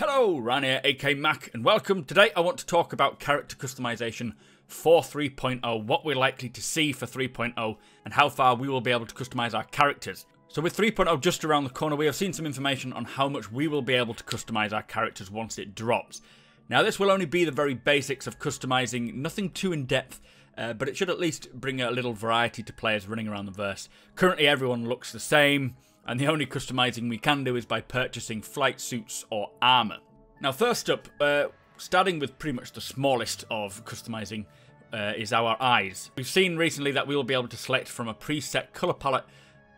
Hello, Ryan here, aka Mac, and welcome. Today I want to talk about character customization for 3.0, what we're likely to see for 3.0, and how far we will be able to customize our characters. So with 3.0 just around the corner, we have seen some information on how much we will be able to customize our characters once it drops. Now this will only be the very basics of customizing, nothing too in-depth, but it should at least bring a little variety to players running around the verse. Currently everyone looks the same, and the only customizing we can do is by purchasing flight suits or armour. Now first up, starting with pretty much the smallest of customizing, is our eyes. We've seen recently that we will be able to select from a preset colour palette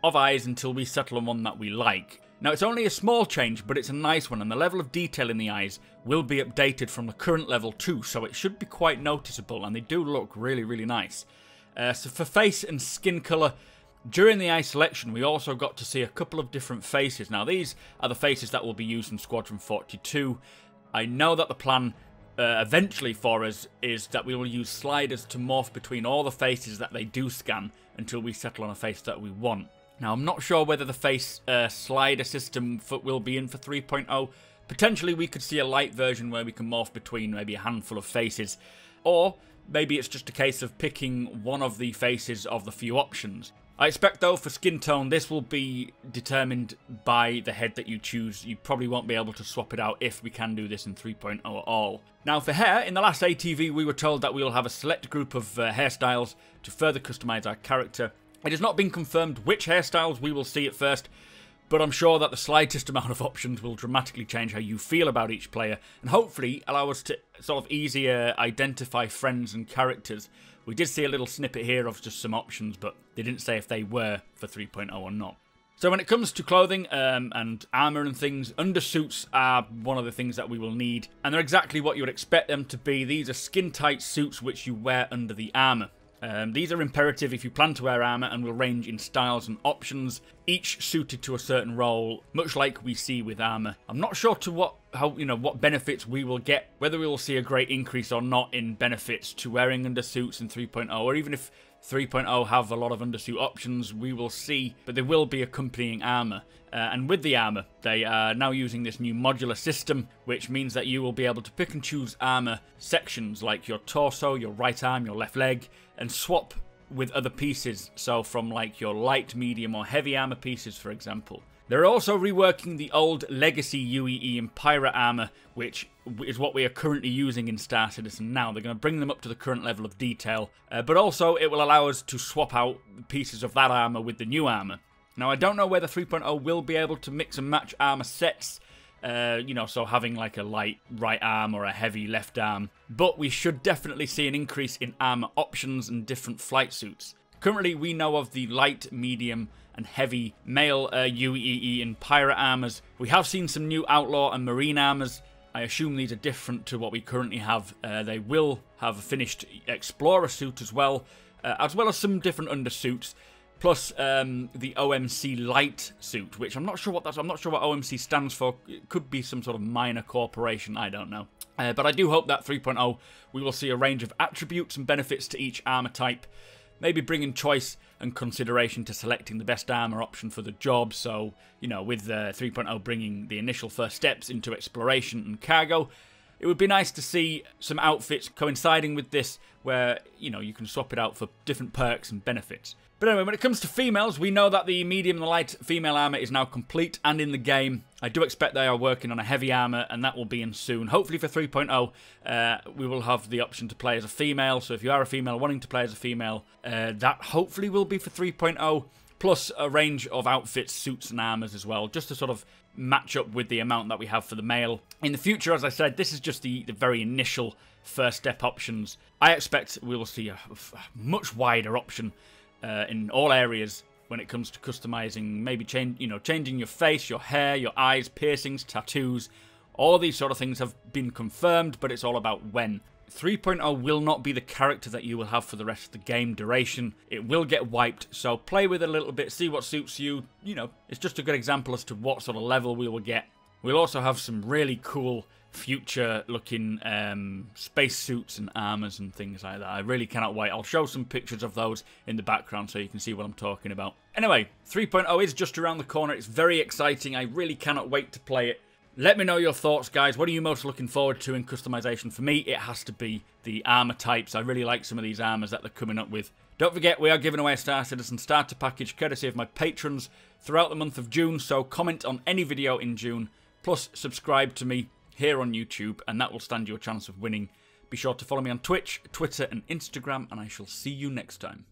of eyes until we settle on one that we like. Now it's only a small change, but it's a nice one, and the level of detail in the eyes will be updated from the current level 2, so it should be quite noticeable, and they do look really, really nice. So for face and skin colour, during the eye selection, we also got to see a couple of different faces. Now, these are the faces that will be used in Squadron 42. I know that the plan eventually for us is that we will use sliders to morph between all the faces that they do scan until we settle on a face that we want. Now, I'm not sure whether the face slider system will be in for 3.0. Potentially, we could see a light version where we can morph between maybe a handful of faces. Or maybe it's just a case of picking one of the faces of the few options. I expect though for skin tone this will be determined by the head that you choose. You probably won't be able to swap it out if we can do this in 3.0 at all. Now for hair, in the last ATV we were told that we will have a select group of hairstyles to further customize our character. It has not been confirmed which hairstyles we will see at first, but I'm sure that the slightest amount of options will dramatically change how you feel about each player and hopefully allow us to sort of easier identify friends and characters. We did see a little snippet here of just some options, but they didn't say if they were for 3.0 or not. So when it comes to clothing and armour and things, undersuits are one of the things that we will need. And they're exactly what you would expect them to be. These are skin-tight suits which you wear under the armour. These are imperative if you plan to wear armour and will range in styles and options, each suited to a certain role, much like we see with armour. I'm not sure to what benefits we will get, whether we will see a great increase or not in benefits to wearing undersuits in 3.0, or even if 3.0 have a lot of undersuit options, we will see, but there will be accompanying armour. And with the armour, they are now using this new modular system, which means that you will be able to pick and choose armour sections like your torso, your right arm, your left leg, and swap with other pieces, so from like your light, medium or heavy armour pieces for example. They're also reworking the old legacy UEE and Pirate armour, which is what we are currently using in Star Citizen now. They're going to bring them up to the current level of detail, but also it will allow us to swap out pieces of that armour with the new armour. Now I don't know whether 3.0 will be able to mix and match armour sets, so having like a light right arm or a heavy left arm, but we should definitely see an increase in armour options and different flight suits. Currently we know of the light, medium and heavy male UEE and Pirate armours. We have seen some new Outlaw and Marine armours. I assume these are different to what we currently have. They will have a finished Explorer suit as well as some different undersuits. Plus the OMC Light suit, which I'm not sure what OMC stands for. It could be some sort of minor corporation, I don't know. But I do hope that 3.0 we will see a range of attributes and benefits to each armour type. Maybe bringing choice and consideration to selecting the best armour option for the job. So, with 3.0 bringing the initial first steps into exploration and cargo, it would be nice to see some outfits coinciding with this where, you can swap it out for different perks and benefits. But anyway, when it comes to females, we know that the medium and light female armour is now complete and in the game. I do expect they are working on a heavy armour, and that will be in soon. Hopefully for 3.0, we will have the option to play as a female. So if you are a female wanting to play as a female, that hopefully will be for 3.0. Plus a range of outfits, suits and armours as well, just to sort of match up with the amount that we have for the male. In the future, as I said, this is just the very initial first step options. I expect we will see a much wider option in all areas when it comes to customizing, maybe changing your face, your hair, your eyes, piercings, tattoos. All these sort of things have been confirmed, but it's all about when. 3.0 will not be the character that you will have for the rest of the game duration. It will get wiped, so play with it a little bit, see what suits you. It's just a good example as to what sort of level we will get. We'll also have some really cool future-looking spacesuits and armours and things like that. I really cannot wait. I'll show some pictures of those in the background so you can see what I'm talking about. Anyway, 3.0 is just around the corner. It's very exciting. I really cannot wait to play it. Let me know your thoughts, guys. What are you most looking forward to in customization? For me, it has to be the armor types. I really like some of these armors that they're coming up with. Don't forget, we are giving away a Star Citizen starter package courtesy of my patrons throughout the month of June, so comment on any video in June, plus subscribe to me here on YouTube, and that will stand you a chance of winning. Be sure to follow me on Twitch, Twitter, and Instagram, and I shall see you next time.